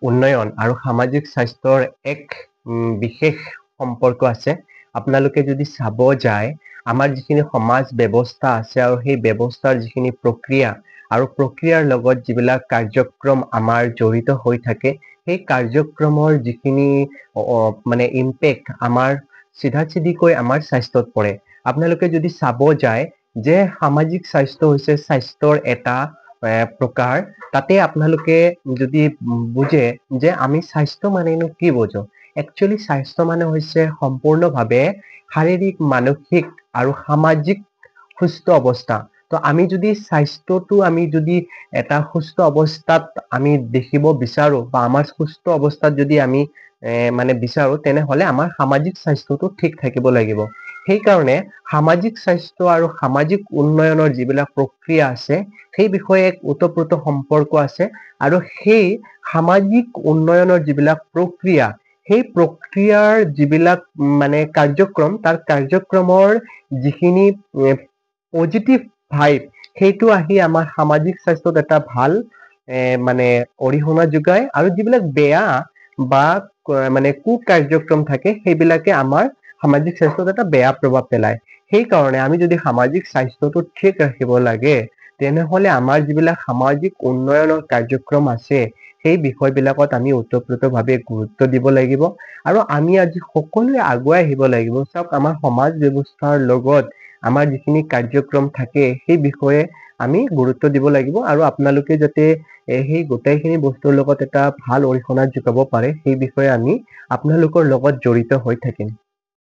উন্নয়ন আৰু সামাজিক স্বাস্থ্যৰ এক বিশেষ সম্পৰ্ক আছে। আপোনালোকে যদি চাব যায় আমাৰ যিখিনি সমাজ ব্যৱস্থা আছে আৰু সেই ব্যৱস্থাৰ যিখিনি প্ৰক্ৰিয়া আৰু প্ৰক্ৰিয়াৰ লগত যিবিলাক কাৰ্যক্ৰম আমাৰ জড়িত হৈ থাকে সেই কাৰ্যক্ৰমৰ যিখিনি মানে ইম্পেক্ট আমাৰ চিধাচিধিকৈ আমাৰ স্বাস্থ্যত পৰে। আপোনালোকে যদি চাব যায় যে সামাজিক স্বাস্থ্য হৈছে স্বাস্থ্যৰ এটা প্ৰকাৰ। তাতে আপোনালোকে যদি বুজে যে আমি স্বাস্থ্য মানেনো কি বুজো, একচুৱেলি স্বাস্থ্য মানে হৈছে সম্পূৰ্ণভাৱে শাৰীৰিক, মানসিক আৰু সামাজিক সুস্থ অৱস্থা। তো আমি যদি স্বাস্থ্যটো আমি যদি এটা সুস্থ অৱস্থাত আমি দেখিব বিচাৰো বা আমাৰ সুস্থ অৱস্থাত যদি আমি মানে বিচাৰো তেনেহলে আমাৰ সামাজিক স্বাস্থ্যটো ঠিক থাকিব লাগিব। সেইকাৰণে সামাজিক স্বাস্থ্য আৰু সামাজিক উন্নয়নৰ যিবিলাক প্ৰক্ৰিয়া আছে সেই বিষয়ে এক ওতঃপ্ৰোত সম্পৰ্ক আছে আৰু সেই সামাজিক উন্নয়নৰ যিবিলাক প্ৰক্ৰিয়া সেই প্ৰক্ৰিয়াৰ যিবিলাক মানে কাৰ্যক্ৰম তাৰ কাৰ্যক্ৰমৰ যিখিনি পজিটিভ ভাইব সেইটো আহি আমাৰ সামাজিক স্বাস্থ্যত এটা ভাল মানে অৰিহণা যোগায় আৰু যিবিলাক বেয়া বা মানে কাৰ্যক্ৰম থাকে সেইবিলাকে আমাৰ সামাজিক স্বাস্থ্যত এটা বেয়া প্ৰভাৱ পেলায়। সেইকাৰণে আমি যদি সামাজিক স্বাস্থ্যটো ঠিক ৰাখিব লাগে তেনেহলে আমাৰ যিবিলাক সামাজিক উন্নয়নৰ কাৰ্যক্ৰম আছে সেই বিষয়বিলাকত আমি ওতঃপ্ৰোতভাৱে গুৰুত্ব দিব লাগিব আৰু আমি আজি সকলোৱে আগুৱাই আহিব লাগিব। চাওক আমাৰ সমাজ ব্যৱস্থাৰ লগত আমাৰ যিখিনি কাৰ্যক্ৰম থাকে সেই বিষয়ে আমি গুৰুত্ব দিব লাগিব আৰু আপোনালোকে যাতে সেই গোটেইখিনি বস্তুৰ লগত এটা ভাল অৰিহণা যোগাব পাৰে সেই বিষয়ে আমি আপোনালোকৰ লগত জড়িত হৈ থাকিম।